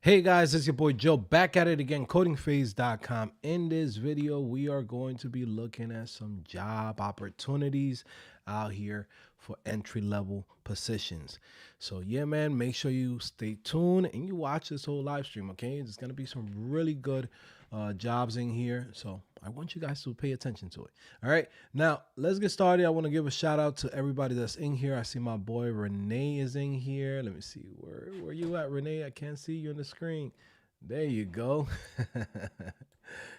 Hey guys, it's your boy Joe back at it again, codingphase.com. In this video, we are going to be looking at some job opportunities out here for entry level positions. So, yeah, man, make sure you stay tuned and you watch this whole live stream, okay? There's going to be some really good jobs in here. So, I want you guys to pay attention to it. All right, now let's get started. I want to give a shout out to everybody that's in here. I see my boy Renee is in here. Let me see where you at, Renee. I can't see you on the screen. There you go.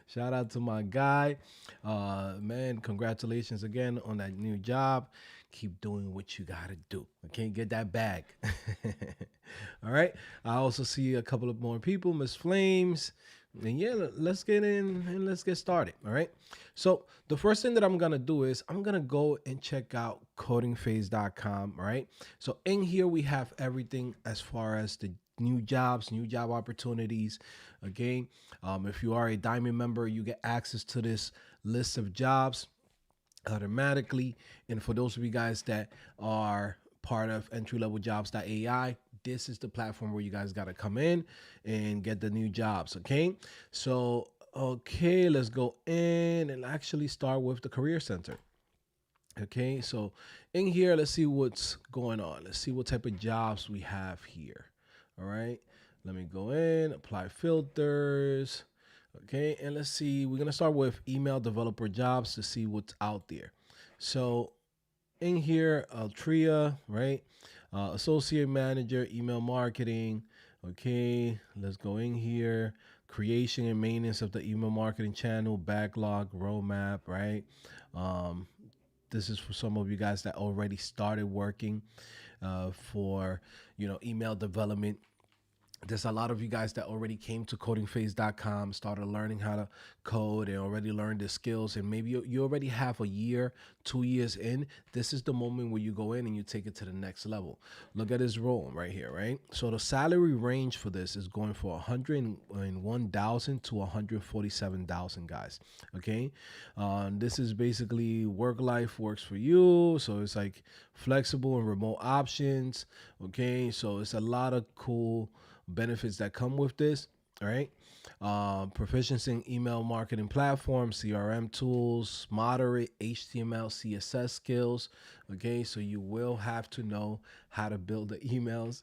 Shout out to my guy. Man, congratulations again on that new job. Keep doing what you gotta do. Okay, get that bag. All right. I also see a couple of more people, Miss Flames. And yeah, let's get in and let's get started. All right. So the first thing that I'm gonna do is I'm gonna go and check out codingphase.com. All right. So in here we have everything as far as the new jobs, new job opportunities. Okay. If you are a diamond member, you get access to this list of jobs automatically. And for those of you guys that are part of entry level jobs.ai, this is the platform where you guys got to come in and get the new jobs. Okay. So, okay, let's go in and actually start with the career center. Okay. So in here, let's see what's going on. Let's see what type of jobs we have here. All right. Let me go in, apply filters. Okay, and let's see. We're gonna start with email developer jobs to see what's out there. So in here, Altria, right? Associate manager, email marketing. Okay, let's go in here. Creation and maintenance of the email marketing channel, backlog, roadmap, right? Um, this is for some of you guys that already started working for email development. There's a lot of you guys that already came to codingphase.com, started learning how to code and already learned the skills. And maybe you already have a year, 2 years in. This is the moment where you go in and you take it to the next level. Look at this role right here, right? So the salary range for this is going for 101,000 to 147,000, guys. Okay. This is basically work life works for you. So it's like flexible and remote options. Okay. So it's a lot of cool benefits that come with this. All right. Proficiency in email marketing platforms, CRM tools, moderate HTML, CSS skills. Okay, so you will have to know how to build the emails.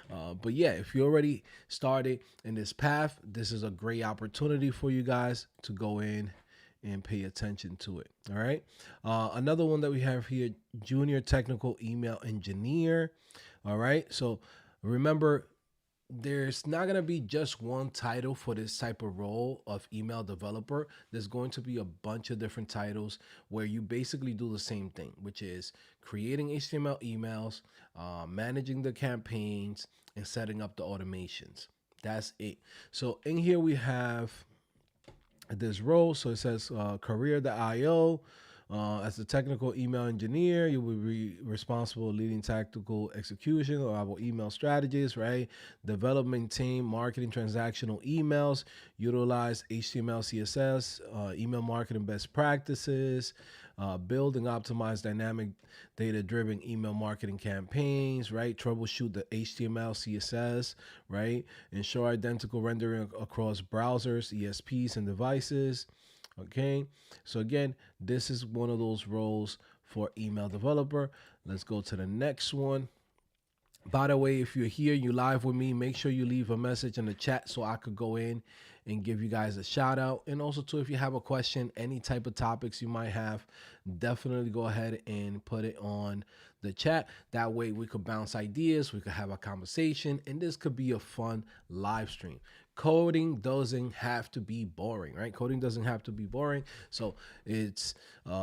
But yeah, if you already started in this path, this is a great opportunity for you guys to go in and pay attention to it. All right. Another one that we have here, junior technical email engineer. All right. So remember, there's not going to be just one title for this type of role of email developer. There's going to be a bunch of different titles where you basically do the same thing, which is creating HTML emails, managing the campaigns, and setting up the automations. That's it. So in here we have this role. So it says career.io. As a technical email engineer, you will be responsible leading tactical execution of our email strategies, right? Development team, marketing transactional emails, utilize HTML, CSS, email marketing best practices, build and optimize dynamic data-driven email marketing campaigns, right? Troubleshoot the HTML, CSS, right? Ensure identical rendering across browsers, ESPs, and devices. Okay, so again, this is one of those roles for email developer. Let's go to the next one. By the way, if you're here, you live with me, make sure you leave a message in the chat so I could go in and give you guys a shout out. And also too, if you have a question, any type of topics you might have, definitely go ahead and put it on the chat. That way we could bounce ideas, we could have a conversation, and this could be a fun live stream. Coding doesn't have to be boring, right? Coding doesn't have to be boring. So it's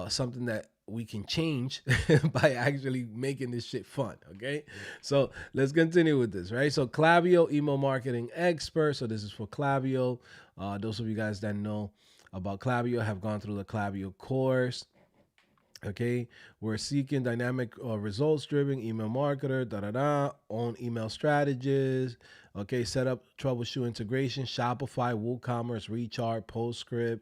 something that we can change by actually making this shit fun. Okay. So let's continue with this, right? So Klaviyo, email marketing expert. So this is for Klaviyo. Those of you guys that know about Klaviyo have gone through the Klaviyo course. Okay, we're seeking dynamic results driven email marketer, da da da, own email strategies. Okay, set up troubleshoot integration, Shopify, WooCommerce, Recharge, PostScript.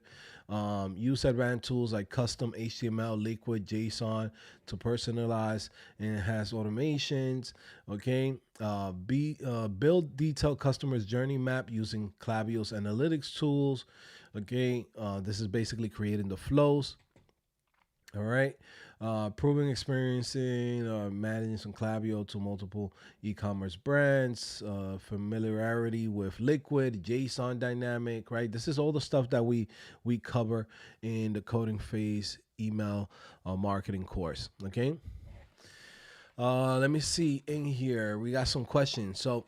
Use advanced tools like custom HTML, Liquid, JSON to personalize and enhance automations. Okay, build detailed customers journey map using Klaviyo's analytics tools. Okay, this is basically creating the flows. All right. Proving experiencing, managing some Klaviyo to multiple e-commerce brands, familiarity with Liquid, JSON dynamic, right? This is all the stuff that we cover in the coding phase email marketing course. Okay. Let me see in here. We got some questions. So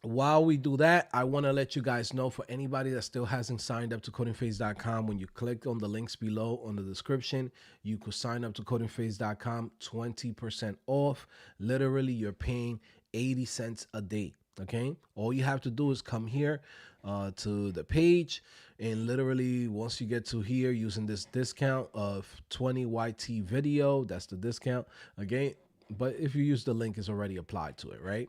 while we do that, I want to let you guys know, for anybody that still hasn't signed up to codingphase.com, when you click on the links below on the description, you could sign up to codingphase.com, 20% off. Literally, you're paying 80 cents a day. Okay. All you have to do is come here to the page. And literally, once you get to here using this discount of 20 YT video, that's the discount. Again, but if you use the link, it's already applied to it, right?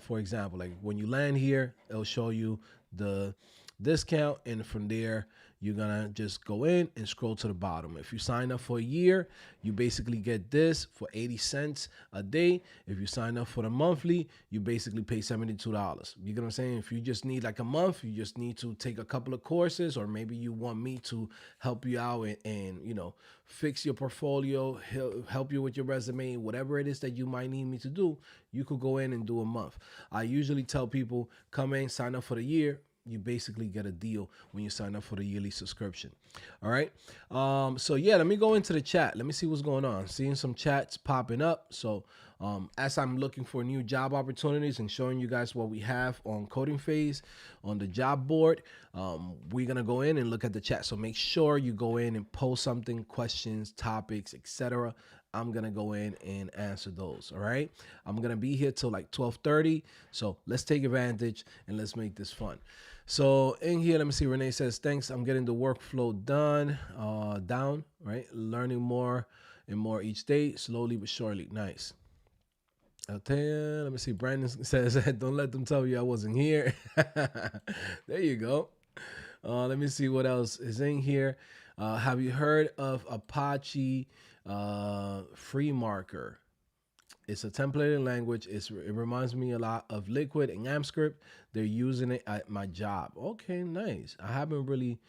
For example, like when you land here, it'll show you the discount, and from there you're gonna just go in and scroll to the bottom. If you sign up for a year, you basically get this for 80 cents a day. If you sign up for the monthly, you basically pay $72. You get what I'm saying? If you just need like a month, you just need to take a couple of courses, or maybe you want me to help you out and fix your portfolio, help you with your resume, whatever it is that you might need me to do, you could go in and do a month. I usually tell people, come in, sign up for the year. You basically get a deal when you sign up for the yearly subscription. All right. So yeah, let me go into the chat. Let me see what's going on. Seeing some chats popping up. So as I'm looking for new job opportunities and showing you guys what we have on Coding Phase on the job board, we're gonna go in and look at the chat. So make sure you go in and post something, questions, topics, etc. I'm gonna go in and answer those. All right. I'm gonna be here till like 12:30. So let's take advantage and let's make this fun. So in here, let me see. Renee says, "Thanks. I'm getting the workflow down. Right, learning more and more each day, slowly but surely. Nice." I'll tell you. Let me see. Brandon says, "Don't let them tell you I wasn't here." There you go. Let me see what else is in here. Have you heard of Apache Free Marker? It's a templating language. It reminds me a lot of Liquid and AmpScript. They're using it at my job. Okay, nice. I haven't really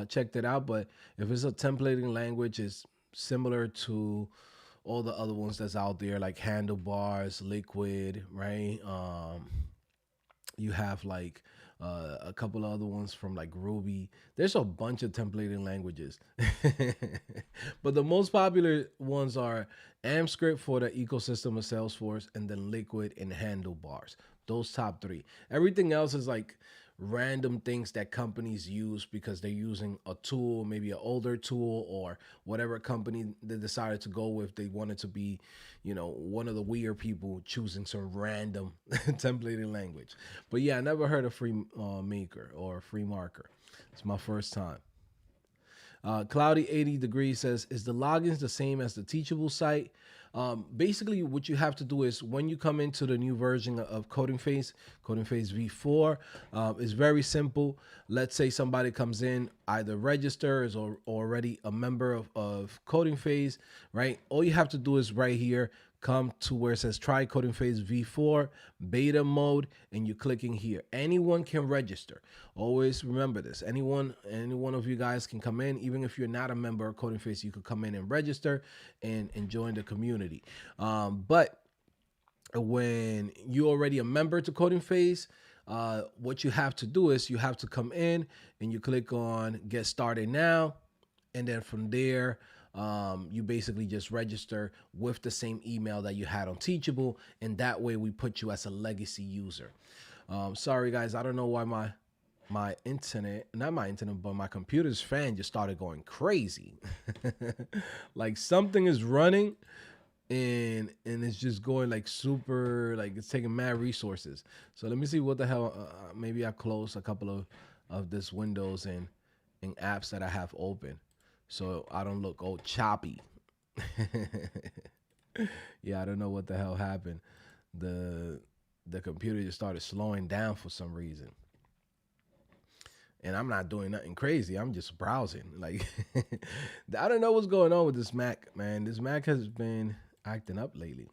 checked it out, but if it's a templating language, it's similar to all the other ones that's out there, like Handlebars, Liquid, right? You have like a couple of other ones from like Ruby. There's a bunch of templating languages, but the most popular ones are AmpScript for the ecosystem of Salesforce, and then Liquid and Handlebars. Those top three. Everything else is like random things that companies use because they're using a tool, maybe an older tool, or whatever company they decided to go with. They wanted to be, one of the weird people choosing some random templating language. But yeah, I never heard of free maker or free marker. It's my first time. Cloudy 80 degrees says, is the logins the same as the Teachable site? Basically, what you have to do is when you come into the new version of Coding Phase V4, is very simple. Let's say somebody comes in, either registers or already a member of Coding Phase, right? All you have to do is right here, come to where it says try Coding Phase V4 beta mode, and you're clicking here. Anyone can register. Always remember this. Any one of you guys can come in. Even if you're not a member of Coding Phase, you could come in and register and join the community. But when you're already a member to Coding Phase, what you have to do is you have to come in and you click on get started now, and then from there you basically just register with the same email that you had on Teachable, and that way we put you as a legacy user. Sorry guys, I don't know why my internet, not my internet, but my computer's fan just started going crazy. Like something is running and it's just going like super, like it's taking mad resources. So let me see what the hell. Maybe I close a couple of this windows and apps that I have open, so I don't look all choppy. Yeah, I don't know what the hell happened. The the computer just started slowing down for some reason. And I'm not doing nothing crazy. I'm just browsing. Like I don't know what's going on with this Mac, man. This Mac has been acting up lately.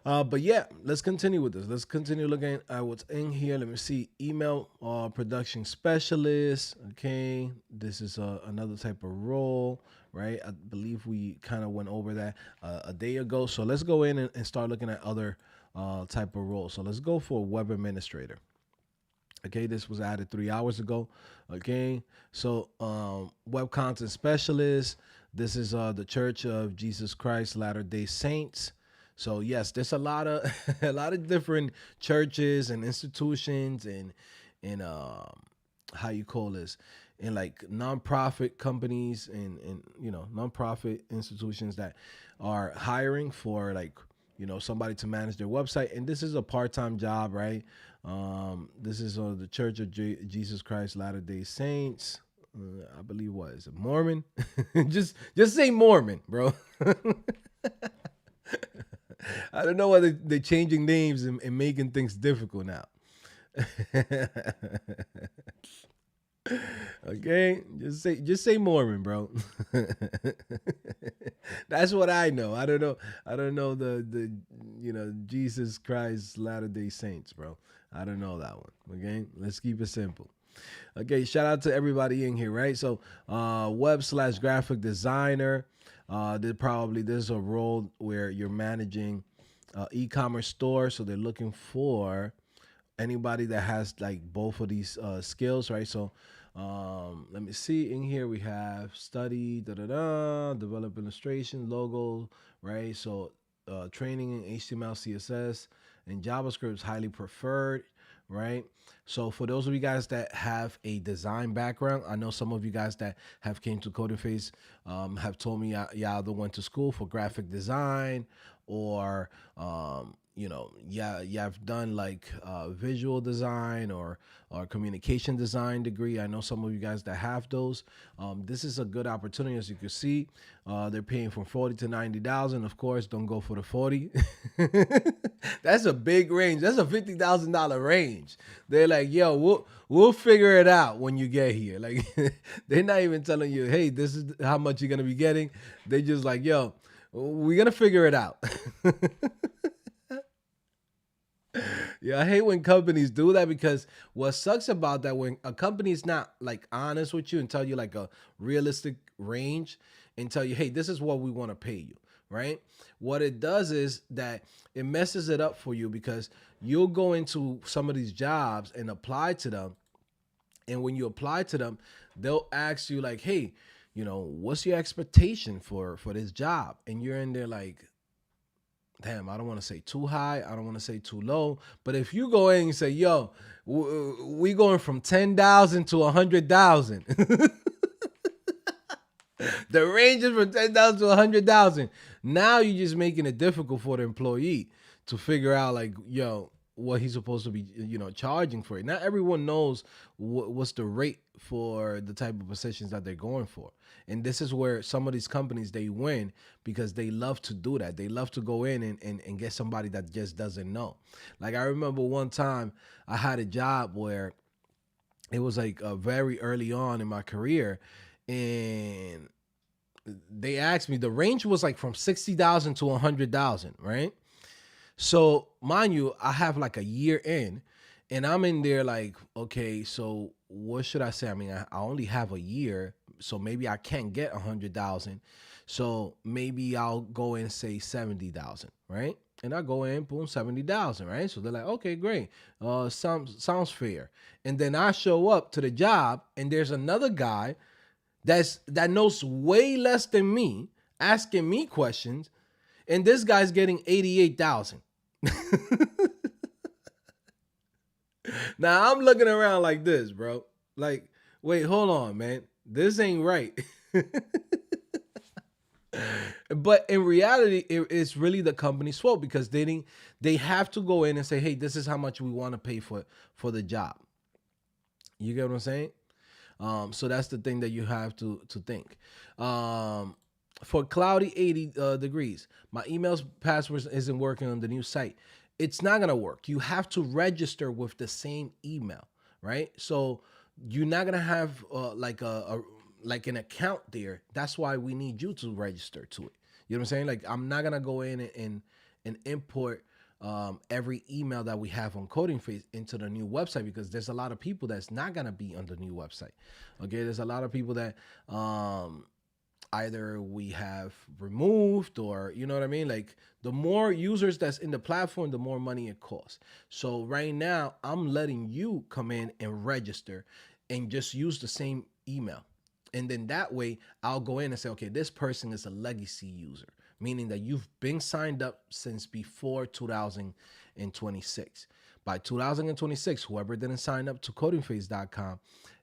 But yeah, let's continue with this. Let's continue looking at what's in here. Let me see. Email production specialist. Okay, this is another type of role, right? I believe we kind of went over that a day ago. So let's go in and start looking at other type of roles. So let's go for web administrator. Okay, this was added 3 hours ago. Okay, so web content specialist. This is the Church of Jesus Christ Latter Day Saints. So yes, there's a lot of a lot of different churches and institutions and how you call this, and like nonprofit companies and nonprofit institutions that are hiring for like somebody to manage their website. And this is a part-time job, right? This is the Church of Jesus Christ Latter Day Saints. I believe what is it, Mormon? just say Mormon, bro. I don't know why they're changing names and making things difficult now. Okay, just say Mormon, bro. That's what I know. I don't know the Jesus Christ Latter Day Saints, bro. I don't know that one. Okay, let's keep it simple. Okay, shout out to everybody in here, right? So, web/graphic designer. There's a role where you're managing e-commerce store, so they're looking for anybody that has like both of these skills, right? So let me see. In here we have study, develop illustration, logo, right? So training in HTML, CSS, and JavaScript is highly preferred, right? So for those of you guys that have a design background, I know some of you guys that have came to Coding Phase have told me y'all either went to school for graphic design or yeah, I've done like visual design or communication design degree. I know some of you guys that have those. This is a good opportunity, as you can see. They're paying from 40 to 90,000. Of course, don't go for the 40. That's a big range. That's a $50,000 range. They're like, yo, we'll figure it out when you get here. Like they're not even telling you, hey, this is how much you're gonna be getting. They just like, yo, we're gonna figure it out. Yeah, I hate when companies do that because what sucks about that when a company's not like honest with you and tell you like a realistic range and tell you, hey, this is what we want to pay you, right? What it does is that it messes it up for you because you'll go into some of these jobs and apply to them. And when you apply to them, they'll ask you like, hey, what's your expectation for this job? And you're in there like, damn, I don't want to say too high. I don't want to say too low. But if you go in and say, yo, we going from 10,000 to 100,000. The range is from 10,000 to 100,000. Now you're just making it difficult for the employee to figure out like, yo, what he's supposed to be, charging for it. Not everyone knows what's the rate for the type of positions that they're going for. And this is where some of these companies, they win because they love to do that. They love to go in and get somebody that just doesn't know. Like I remember one time I had a job where it was like very early on in my career, and they asked me, the range was like from 60,000 to 100,000, right? So mind you, I have like a year in, and I'm in there like, okay, so what should I say? I mean, I only have a year, so maybe I can't get 100,000. So maybe I'll go and say 70,000, right? And I go in, boom, 70,000, right? So they're like, okay, great, sounds fair. And then I show up to the job, and there's another guy that knows way less than me, asking me questions, and this guy's getting 88,000. Now I'm looking around like this, bro. Like, wait, hold on, man. This ain't right. But in reality, it's really the company's fault because they have to go in and say, hey, this is how much we want to pay for the job. You get what I'm saying? So that's the thing that you have to think. for cloudy 80 degrees. My email's password isn't working on the new site. It's not gonna work. You have to register with the same email, right? So you're not gonna have like a like an account there. That's why we need you to register to it. You know what I'm saying? Like I'm not gonna go in and import every email that we have on Coding Phase into the new website because there's a lot of people that's not gonna be on the new website. Okay, there's a lot of people that either we have removed or you know what I mean. Like the more users that's in the platform, the more money it costs. So right now I'm letting you come in and register and just use the same email, and then that way I'll go in and say, okay, this person is a legacy user, meaning that you've been signed up since before 2026. By 2026, whoever didn't sign up to codingphase.com,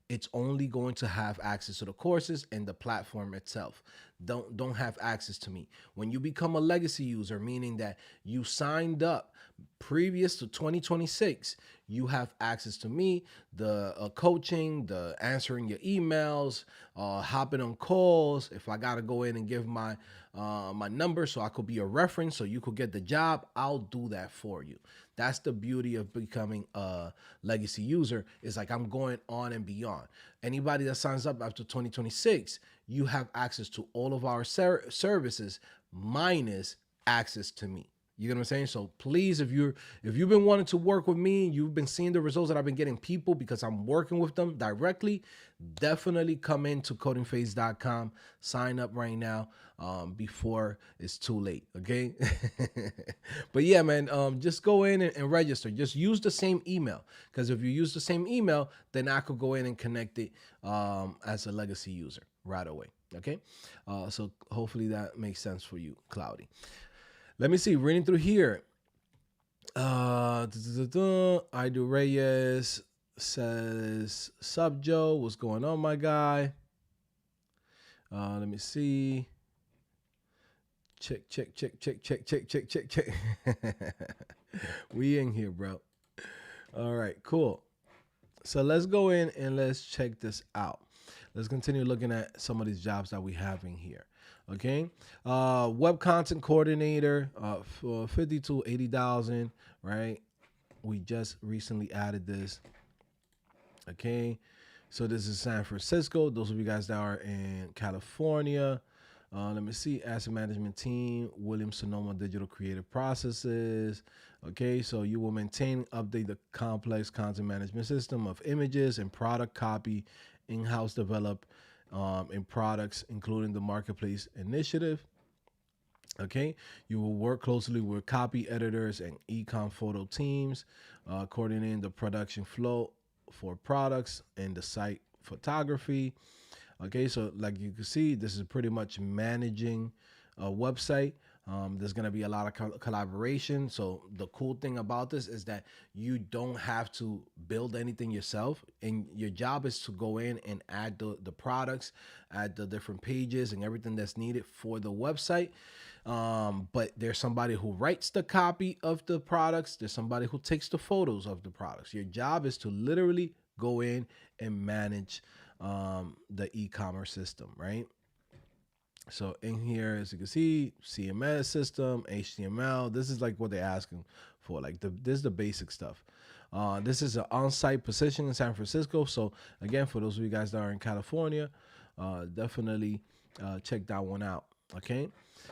it's only going to have access to the courses and the platform itself. Don't have access to me. When you become a legacy user, meaning that you signed up previous to 2026, you have access to me, the coaching, the answering your emails, hopping on calls. If I gotta go in and give my number so I could be a reference so you could get the job, I'll do that for you. That's the beauty of becoming a legacy user. Is like I'm going on and beyond. Anybody that signs up after 2026, you have access to all of our services minus access to me. You get what I'm saying? So please, if you've been wanting to work with me, you've been seeing the results that I've been getting people because I'm working with them directly, definitely come into codingphase.com, sign up right now before it's too late. Okay. But yeah, man, just go in and register. Just use the same email because if you use the same email, then I could go in and connect it as a legacy user right away. Okay. So hopefully that makes sense for you, Cloudy. Let me see. Reading through here. Ido Reyes says, "Sub Joe, what's going on, my guy?" Let me see. Check, check, check, check, check, check, check, check, check. We in here, bro. All right, cool. So let's go in and let's check this out. Let's continue looking at some of these jobs that we have in here. Okay, web content coordinator for 50 to 80,000. Right, we just recently added this. Okay, so this is San Francisco. Those of you guys that are in California. Let me see. Asset management team, Williams Sonoma Digital Creative Processes. Okay, so you will maintain, update the complex content management system of images and product copy, in-house develop in products, including the marketplace initiative. Okay, you will work closely with copy editors and ecom photo teams, coordinating the production flow for products and the site photography. Okay, so like you can see, this is pretty much managing a website. There's going to be a lot of collaboration. So the cool thing about this is that you don't have to build anything yourself, and your job is to go in and add the products, add the different pages and everything that's needed for the website. But there's somebody who writes the copy of the products. There's somebody who takes the photos of the products. Your job is to literally go in and manage the e-commerce system, right? So in here, as you can see, CMS system, HTML. This is like what they're asking for. Like this is the basic stuff. This is an on-site position in San Francisco. So again, for those of you guys that are in California, definitely check that one out. Okay.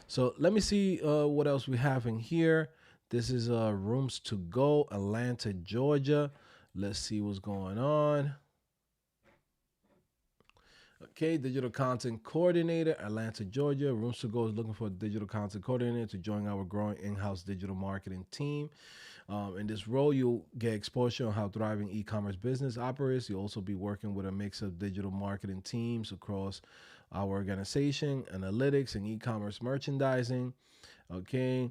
So let me see what else we have in here. This is Rooms to Go, Atlanta, Georgia. Let's see what's going on. Okay, digital content coordinator, Atlanta, Georgia. Rooms to Go is looking for a digital content coordinator to join our growing in-house digital marketing team. In this role, you'll get exposure on how thriving e-commerce business operates. You'll also be working with a mix of digital marketing teams across our organization, analytics, and e-commerce merchandising. Okay.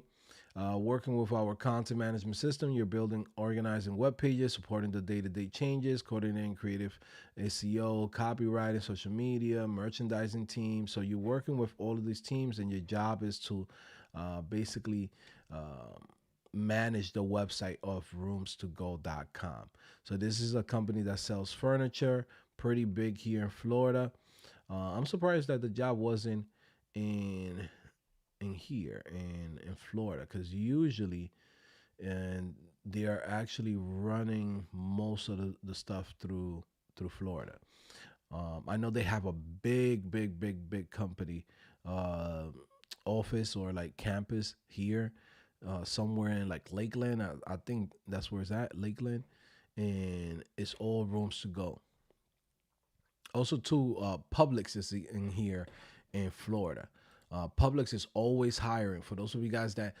Working with our content management system, you're building, organizing web pages, supporting the day-to-day changes, coordinating creative SEO, copywriting, social media, merchandising teams. So you're working with all of these teams, and your job is to basically manage the website of roomstogo.com. So this is a company that sells furniture, pretty big here in Florida. I'm surprised that the job wasn't in here in Florida, because usually and they are actually running most of the stuff through Florida. I know they have a big company uh, office or like campus here, somewhere in like Lakeland. I think that's where it's at, Lakeland, and it's all rooms to go. Also, too, Publix is in here in Florida. Publix is always hiring. For those of you guys that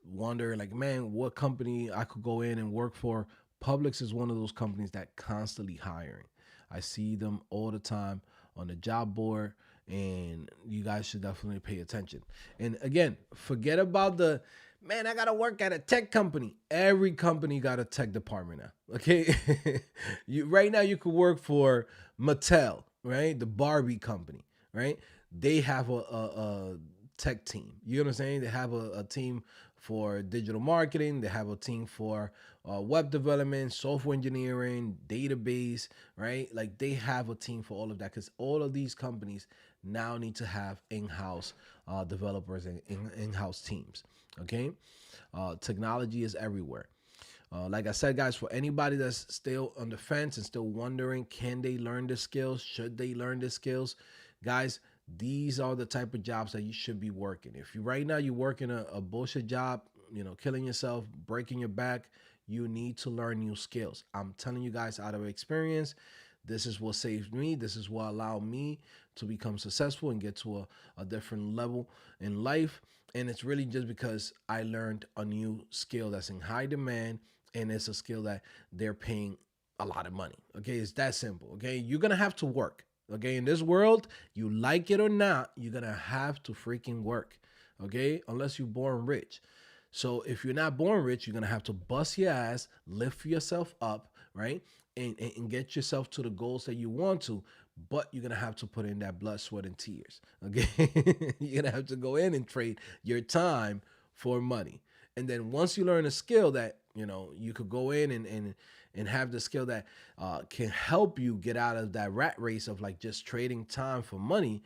wonder, like, man, what company I could go in and work for, Publix is one of those companies that constantly hiring. I see them all the time on the job board, and you guys should definitely pay attention. And again, forget about the man, I gotta work at a tech company. Every company got a tech department now. Okay. You right now you could work for Mattel, right? The Barbie company, right? They have a tech team. You know what I'm saying? They have a team for digital marketing. They have a team for web development, software engineering, database, right? Like they have a team for all of that because all of these companies now need to have in-house developers and in-house teams. Okay, technology is everywhere. Like I said, guys, for anybody that's still on the fence and still wondering, can they learn the skills? Should they learn the skills? Guys, these are the type of jobs that you should be working. If you right now you're working a bullshit job, killing yourself, breaking your back, you need to learn new skills. I'm telling you guys out of experience, this is what saved me. This is what allowed me to become successful and get to a different level in life. And it's really just because I learned a new skill that's in high demand, and it's a skill that they're paying a lot of money. Okay, it's that simple. Okay, you're gonna have to work. Okay, in this world, you like it or not, you're gonna have to freaking work. Okay, unless you're born rich. So if you're not born rich, you're gonna have to bust your ass, lift yourself up, right? And get yourself to the goals that you want to, but you're gonna have to put in that blood, sweat, and tears. Okay. You're gonna have to go in and trade your time for money. And then once you learn a skill that, you could go in and have the skill that can help you get out of that rat race of like just trading time for money,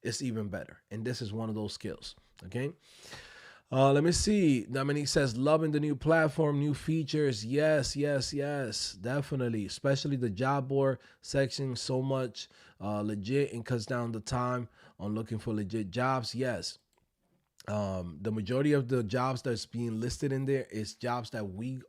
it's even better. And this is one of those skills. Okay. Let me see. Dominique says, loving the new platform, new features. Yes, yes, yes, definitely. Especially the job board section, so much legit and cuts down the time on looking for legit jobs. Yes. The majority of the jobs that's being listed in there is jobs that we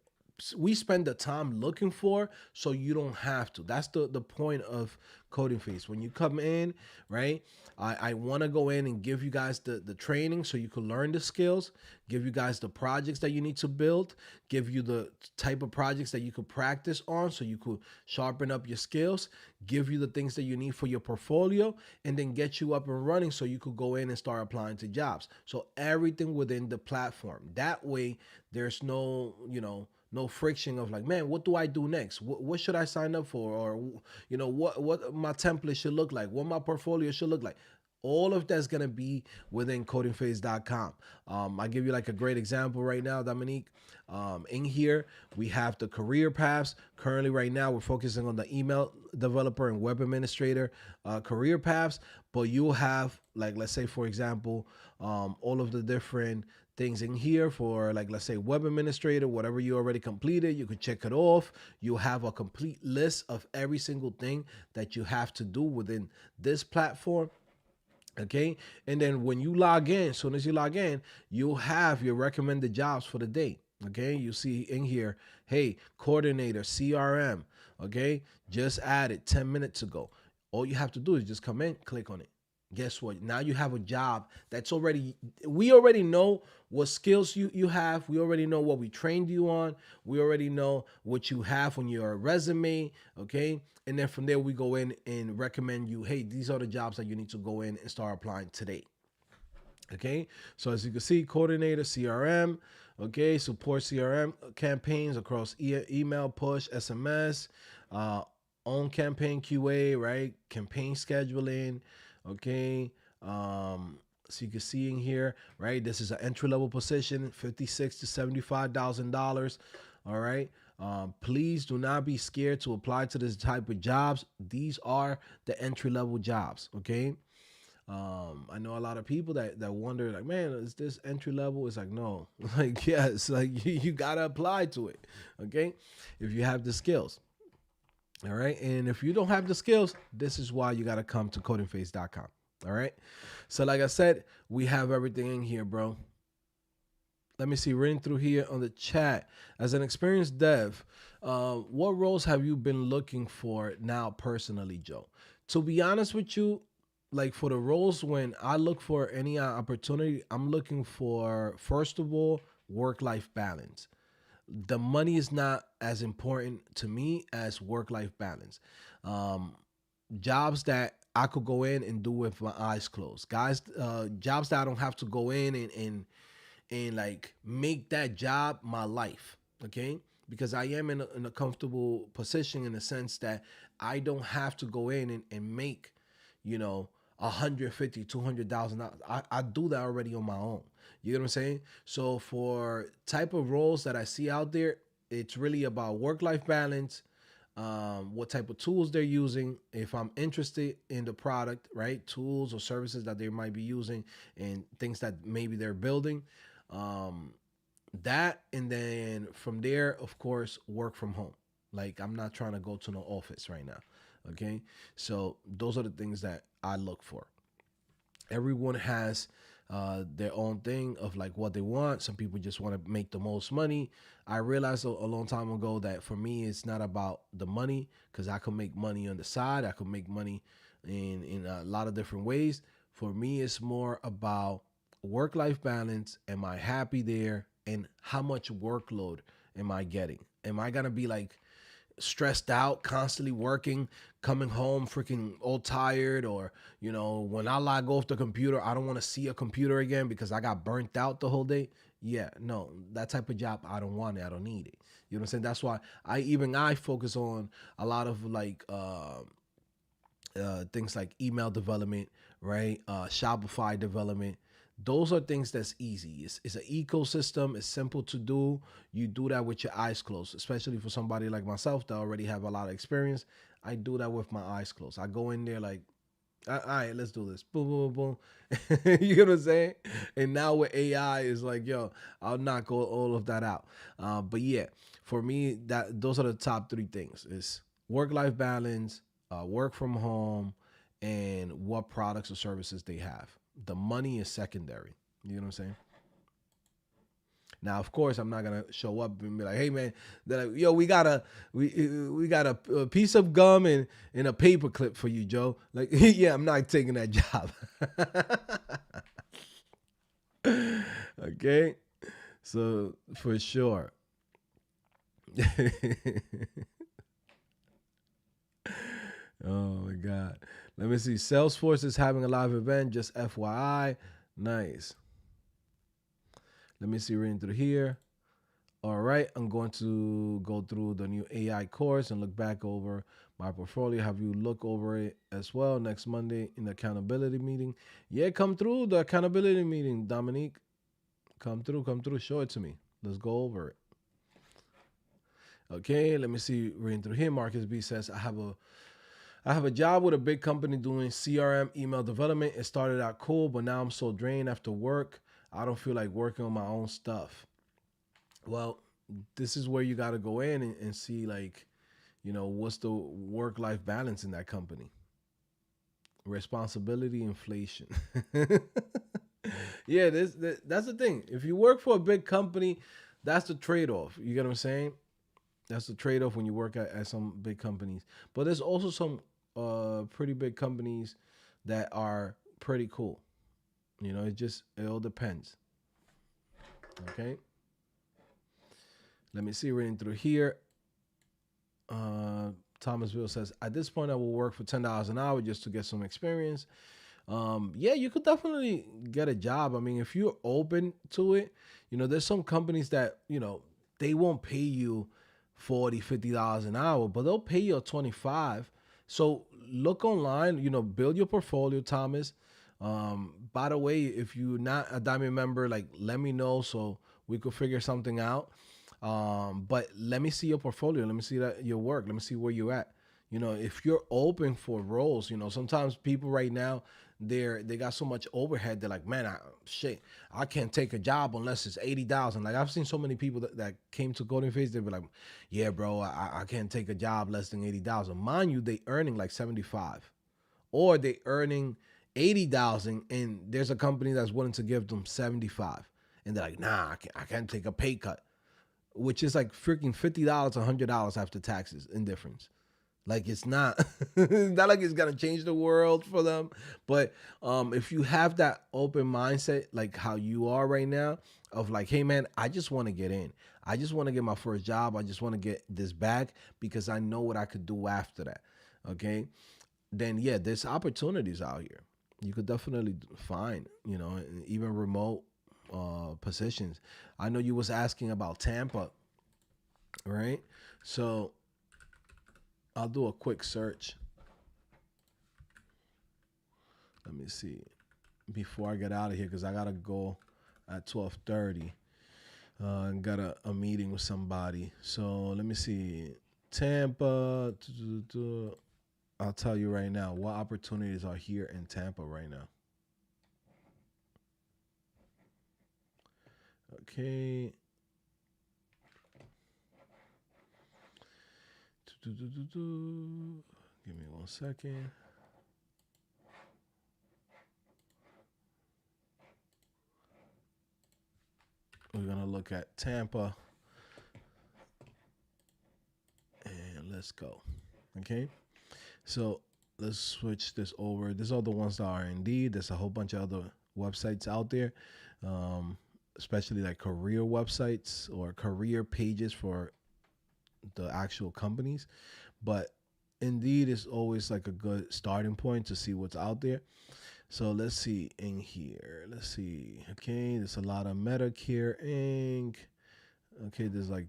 spend the time looking for, so you don't have to. That's the point of coding phase. When you come in, right, I want to go in and give you guys the training so you can learn the skills, give you guys the projects that you need to build, give you the type of projects that you could practice on so you could sharpen up your skills, give you the things that you need for your portfolio, and then get you up and running so you could go in and start applying to jobs. So everything within the platform. That way there's no friction of like, man, what do I do next? What should I sign up for? Or, what my template should look like, what my portfolio should look like. All of that's going to be within codingphase.com. I give you like a great example right now, Dominique. In here, we have the career paths. Currently, right now, we're focusing on the email developer and web administrator career paths. But you'll have, like, let's say, for example, all of the different things in here for, like, let's say web administrator, whatever you already completed, you could check it off. You have a complete list of every single thing that you have to do within this platform. Okay. And then when you log in, as soon as you log in, you'll have your recommended jobs for the day. Okay. You see in here, hey, coordinator, CRM. Okay. Just added 10 minutes ago. All you have to do is just come in, click on it. Guess what? Now you have a job that's we already know what skills you have. We already know what we trained you on. We already know what you have on your resume. Okay. And then from there, we go in and recommend you, hey, these are the jobs that you need to go in and start applying today. Okay. So as you can see, coordinator, CRM, okay, support CRM campaigns across email, push, SMS, on campaign QA, right? Campaign scheduling. Okay. So you can see in here, right? This is an entry level position, $56,000 to $75,000. All right. Please do not be scared to apply to this type of jobs. These are the entry level jobs. Okay. I know a lot of people that wonder, like, man, is this entry level? It's like, no, like, yes, like you gotta apply to it, okay? If you have the skills, all right. And if you don't have the skills, this is why you gotta come to codingphase.com. All right. So, like I said, we have everything in here, bro. Let me see, reading through here on the chat. As an experienced dev, what roles have you been looking for now personally, Joe? To be honest with you, like for the roles, when I look for any opportunity, I'm looking for, first of all, work life balance. The money is not as important to me as work life balance. Um, Jobs that I could go in and do with my eyes closed. Jobs that I don't have to go in and like make that job my life. Okay. Because I am in a comfortable position in the sense that I don't have to go in and make, you know, 150, $200,000. I do that already on my own. You know what I'm saying? So for type of roles that I see out there, it's really about work life balance, what type of tools they're using, if I'm interested in the product, right? Tools or services that they might be using and things that maybe they're building. Um, that, and then from there, of course, work from home. Like, I'm not trying to go to no office right now. Okay. So those are the things that I look for. Everyone has their own thing of like what they want. Some people just want to make the most money. I realized a long time ago that for me, it's not about the money, because I can make money on the side. I can make money in a lot of different ways. For me, it's more about work life balance. Am I happy there? And how much workload am I getting? Am I gonna be like stressed out, constantly working, coming home freaking all tired, or when I log off the computer, I don't want to see a computer again because I got burnt out the whole day. Yeah, no, that type of job, I don't want it. I don't need it. You know what I'm saying? That's why I focus on a lot of like things like email development, right? Shopify development. Those are things that's easy. It's an ecosystem. It's simple to do. You do that with your eyes closed, especially for somebody like myself that already have a lot of experience. I do that with my eyes closed. I go in there like, all right, let's do this. Boom, boom, boom. You know what I'm saying? And now with AI, is like, yo, I'll knock all of that out. But yeah, for me, that those are the top three things: is work-life balance, work from home, and what products or services they have. The money is secondary. You know what I'm saying? Now, of course, I'm not gonna show up and be like, "Hey, man, they're like, yo, we got a piece of gum and a paper clip for you, Joe." Like, yeah, I'm not taking that job. Okay, so for sure. Oh my God. Let me see. Salesforce is having a live event. Just FYI. Nice. Let me see. Reading through here. All right, I'm going to go through the new AI course and look back over my portfolio. Have you look over it as well next Monday in the accountability meeting? Yeah, come through the accountability meeting, Dominique. Come through. Show it to me. Let's go over it. Okay, let me see. Reading through here, Marcus B says, I have a job with a big company doing CRM email development. It started out cool, but now I'm so drained after work. I don't feel like working on my own stuff. Well, this is where you got to go in and see, like, what's the work life balance in that company. Responsibility, inflation. Yeah, that's the thing. If you work for a big company, that's the trade off. You get what I'm saying? That's the trade off when you work at some big companies. But there's also some pretty big companies that are pretty cool. It all depends. Okay. Let me see, reading through here. Thomasville says, at this point, I will work for $10 an hour just to get some experience. Yeah, you could definitely get a job. I mean, if you're open to it, there's some companies that, they won't pay you 40, $50 an hour, but they'll pay you 25. So look online, build your portfolio, Thomas. By the way, if you're not a Diamond member, like, let me know so we could figure something out. But let me see your portfolio. Let me see that your work. Let me see where you're at. If you're open for roles, sometimes people right now they got so much overhead. They're like, man, I can't take a job unless it's 80,000. Like I've seen so many people that came to Golden Face. They were like, yeah, bro, I can't take a job less than 80,000. Mind you, they earning like 75, or they earning 80,000, and there's a company that's willing to give them 75, and they're like, nah, I can't take a pay cut, which is like freaking $50, $100 after taxes in difference. Like it's not, not like it's gonna change the world for them. But if you have that open mindset, like how you are right now, of like, hey man, I just want to get in. I just want to get my first job. I just want to get this bag because I know what I could do after that. Okay, then yeah, there's opportunities out here. You could definitely find, even remote positions. I know you was asking about Tampa, right? So I'll do a quick search. Let me see before I get out of here because I gotta go at 12:30. And got a meeting with somebody. So let me see. Tampa. I'll tell you right now what opportunities are here in Tampa right now. Okay. Give me 1 second. We're gonna look at Tampa and let's go. Okay. So let's switch this over. These are the ones that are Indeed. There's a whole bunch of other websites out there, um, especially like career websites or career pages for the actual companies. But Indeed is always like a good starting point to see what's out there. So let's see in here. Let's see. Okay, there's a lot of Medicare Inc. Okay, there's like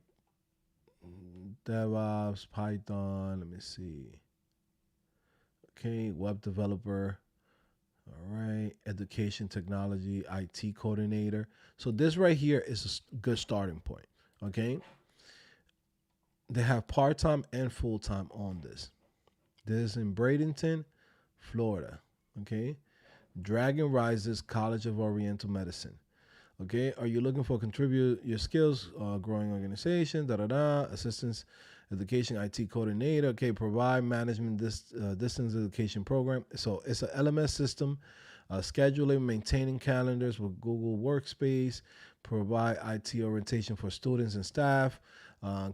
DevOps, Python. Let me see. Okay, web developer. All right, education technology, IT coordinator. So this right here is a good starting point. Okay, they have part time and full time on this. This is in Bradenton, Florida. Okay, Dragon Rises College of Oriental Medicine. Okay, are you looking for contribute your skills, growing organization, assistance, education, IT coordinator. Okay, provide management distance education program. So it's an LMS system, scheduling, maintaining calendars with Google Workspace, provide IT orientation for students and staff,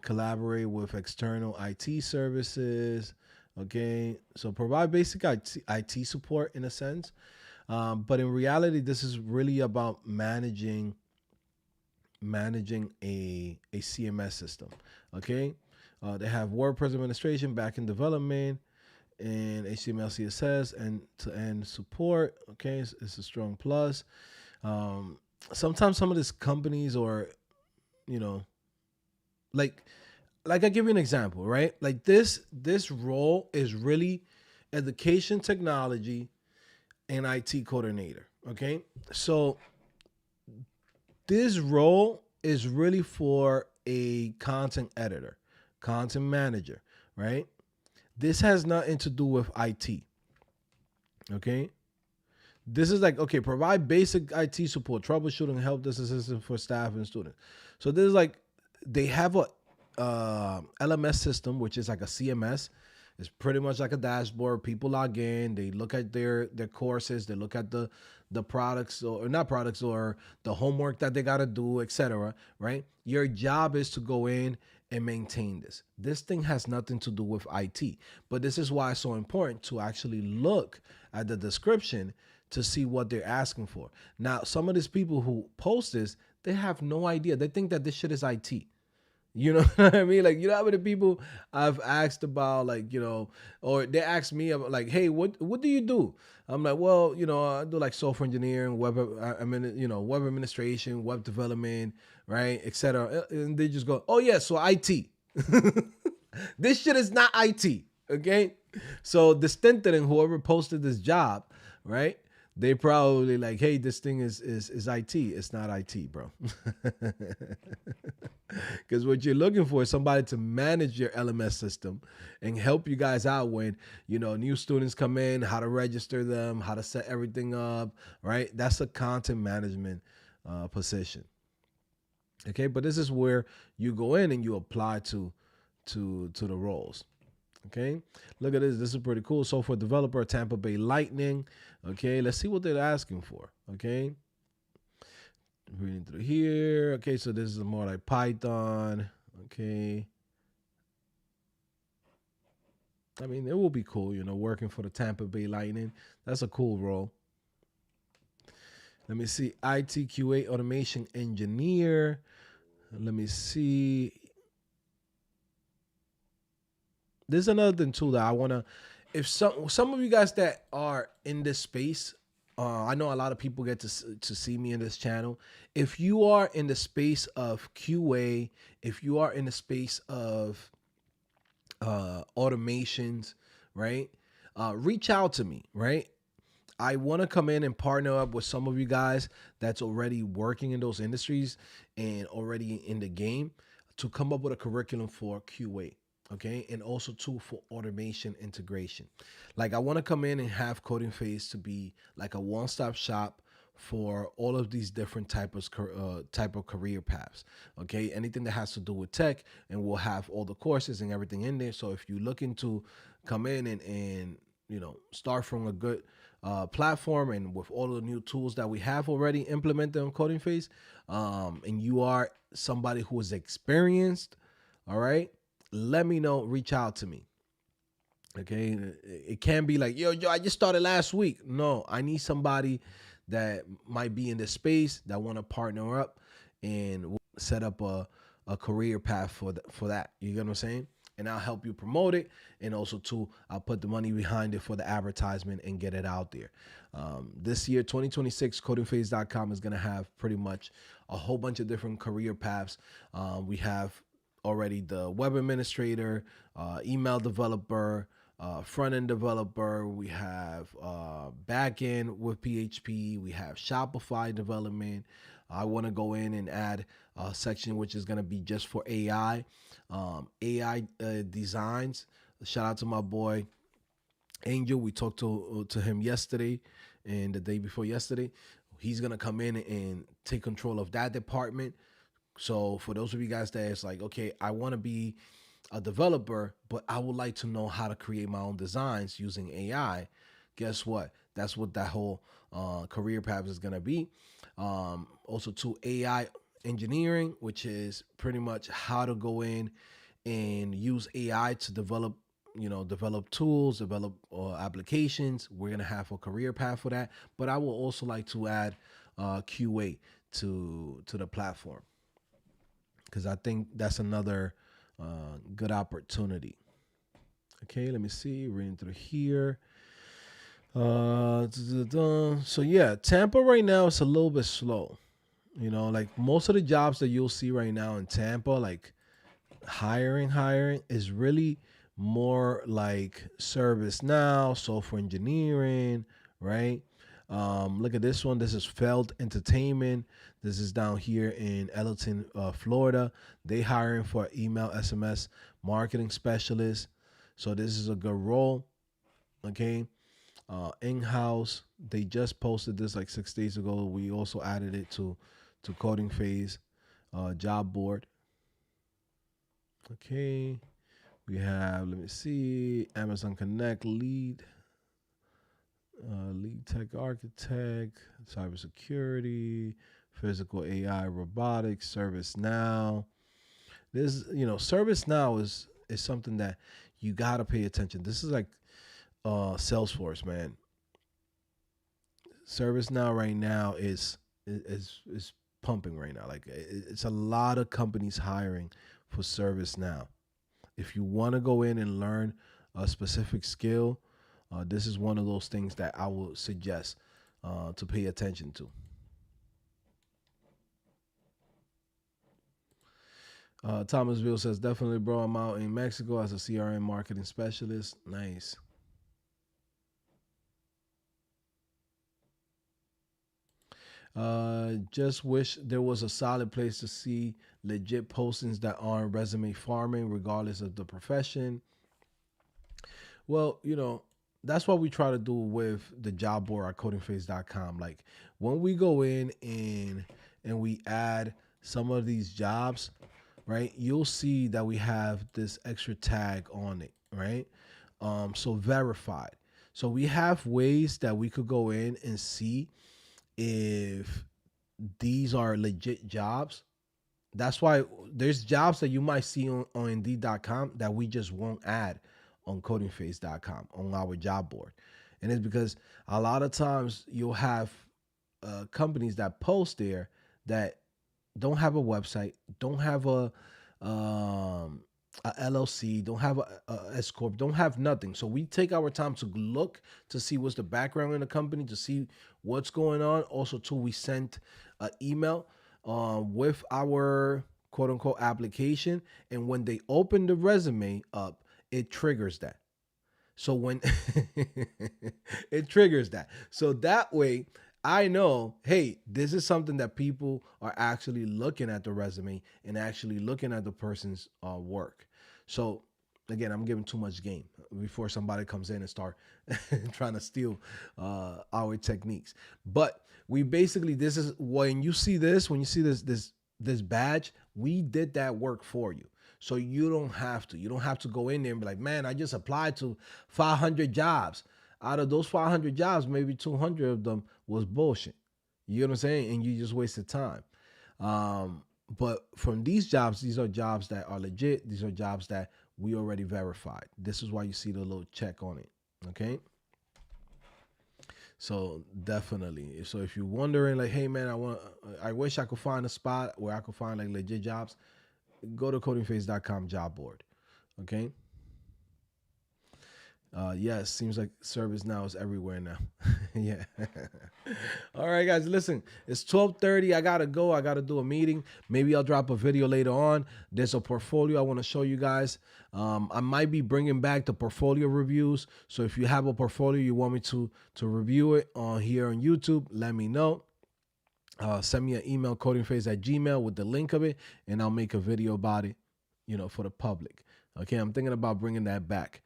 collaborate with external IT services. Okay, so provide basic IT support in a sense. But in reality, this is really about managing a CMS system. Okay, they have WordPress administration, backend development, and HTML, CSS, and to end support. Okay, it's a strong plus. Um, Sometimes some of these companies, or you know, like I give you an example, right? Like this role is really education technology and IT coordinator. Okay, so this role is really for a content editor, content manager, right? This has nothing to do with IT. Okay, this is like, okay, provide basic IT support, troubleshooting, help desk assistance for staff and students. So this is like they have a LMS system, which is like a CMS. It's pretty much like a dashboard. People log in, they look at their courses, they look at the products, or not products, or the homework that they gotta do, etc. Right? Your job is to go in and maintain this. This thing has nothing to do with IT, but this is why it's so important to actually look at the description to see what they're asking for. Now, some of these people who post this, they have no idea. They think that this shit is IT. You know what I mean? Like, you know how many people I've asked about, like, or they ask me about, like, hey, what do you do? I'm like, well, I do like software engineering, web administration, web development, right, etc. And they just go, oh yeah, so IT. This shit is not IT. Okay, so the Stinted and whoever posted this job, right? They probably like, hey, this thing is IT. It's not IT, bro. Because what you're looking for is somebody to manage your LMS system and help you guys out when new students come in, how to register them, how to set everything up. Right? That's a content management position. Okay, but this is where you go in and you apply to the roles. Okay, look at this. This is pretty cool. So for developer, Tampa Bay Lightning. Okay, let's see what they're asking for. Okay, reading through here. Okay, so this is more like Python. Okay, I mean it will be cool. Working for the Tampa Bay Lightning. That's a cool role. Let me see. ITQA automation engineer. Let me see. There's another thing too that I wanna. If some of you guys that are in this space, I know a lot of people get to see me in this channel. If you are in the space of QA, if you are in the space of automations, right? Reach out to me, right? I want to come in and partner up with some of you guys that's already working in those industries and already in the game to come up with a curriculum for QA. Okay, and also too for automation integration. Like I want to come in and have Coding Phase to be like a one-stop shop for all of these different type of career paths. Okay, anything that has to do with tech, and we'll have all the courses and everything in there. So if you're looking to come in and start from a good platform and with all the new tools that we have already implemented on Coding Phase, and you are somebody who is experienced, all right, let me know. Reach out to me. Okay, it can be like, yo, I just started last week. No, I need somebody that might be in this space that want to partner up and we'll set up a career path for that. You get what I'm saying? And I'll help you promote it, and also too, I'll put the money behind it for the advertisement and get it out there. This year, 2026, codingphase.com is gonna have pretty much a whole bunch of different career paths. We have already the web administrator, email developer, front end developer. We have back end with PHP. We have Shopify development. I want to go in and add a section which is going to be just for AI designs. Shout out to my boy Angel. We talked to him yesterday and the day before yesterday. He's gonna come in and take control of that department. So for those of you guys that it's like, okay, I want to be a developer, but I would like to know how to create my own designs using AI. Guess what? That's what that whole career path is gonna be. Also to AI engineering, which is pretty much how to go in and use AI to develop tools, develop applications. We're gonna have a career path for that. But I will also like to add QA to the platform because I think that's another good opportunity. Okay, let me see. Reading through here. So yeah, Tampa right now is a little bit slow. Like most of the jobs that you'll see right now in Tampa, like hiring is really more like service now, software engineering, right? Look at this one. This is Feld Entertainment. This is down here in Ellerton, Florida. They hiring for email SMS marketing specialist. So this is a good role. Okay. In-house. They just posted this like 6 days ago. We also added it to Coding Phase job board. Okay. We have, let me see, Amazon Connect lead tech architect, cybersecurity, physical AI, robotics, service now. This, service now is something that you gotta pay attention. This is like Salesforce, man. Service now right now is pumping right now. Like it's a lot of companies hiring for service now. If you want to go in and learn a specific skill, this is one of those things that I would suggest to pay attention to. Thomasville says, definitely, bro. I'm out in Mexico as a CRM marketing specialist. Nice. Just wish there was a solid place to see legit postings that aren't resume farming, regardless of the profession. Well, that's what we try to do with the job board at codingphase.com. Like when we go in and we add some of these jobs, right? You'll see that we have this extra tag on it, right? So verified. So we have ways that we could go in and see if these are legit jobs. That's why there's jobs that you might see on Indeed.com that we just won't add on codingphase.com on our job board. And it's because a lot of times you'll have companies that post there that don't have a website, don't have a LLC, don't have a S corp, don't have nothing. So we take our time to look to see what's the background in the company, to see what's going on. Also, too, we sent an email with our quote unquote application, and when they open the resume up, it triggers that. So when it triggers that. So that way I know, hey, this is something that people are actually looking at the resume and actually looking at the person's work. So again, I'm giving too much game before somebody comes in and start trying to steal our techniques. But we basically, this is when you see this, this badge, we did that work for you. So you don't have to. You don't have to go in there and be like, man, I just applied to 500 jobs. Out of those 500 jobs, maybe 200 of them was bullshit. You know what I'm saying? And you just wasted time. But from these jobs, these are jobs that are legit. These are jobs that we already verified. This is why you see the little check on it. Okay. So definitely. So if you're wondering, like, hey man, I wish I could find a spot where I could find like legit jobs, go to codingphase.com job board. Okay. Yes, seems like ServiceNow is everywhere now. Yeah. All right, guys. Listen, it's 12:30. I gotta go. I gotta do a meeting. Maybe I'll drop a video later on. There's a portfolio I want to show you guys. I might be bringing back the portfolio reviews. So if you have a portfolio you want me to review it on here on YouTube, let me know. Send me an email, codingphase@gmail with the link of it, and I'll make a video about it, for the public. Okay, I'm thinking about bringing that back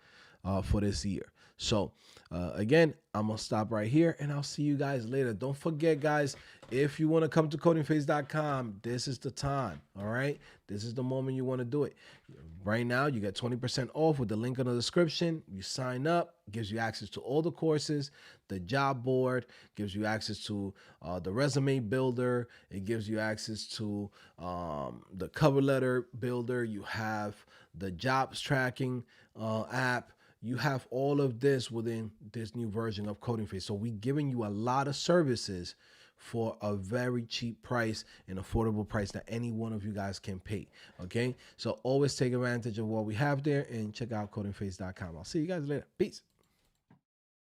for this year. So again, I'm gonna stop right here and I'll see you guys later. Don't forget, guys, if you want to come to codingphase.com, this is the time. All right, this is the moment you want to do it. Right now you get 20% off with the link in the description. You sign up, gives you access to all the courses. The job board gives you access to the resume builder. It gives you access to the cover letter builder. You have the jobs tracking app. You have all of this within this new version of Coding Phase. So we're giving you a lot of services for a very cheap price and affordable price that any one of you guys can pay. Okay, so always take advantage of what we have there and check out codingphase.com. I'll see you guys later. Peace.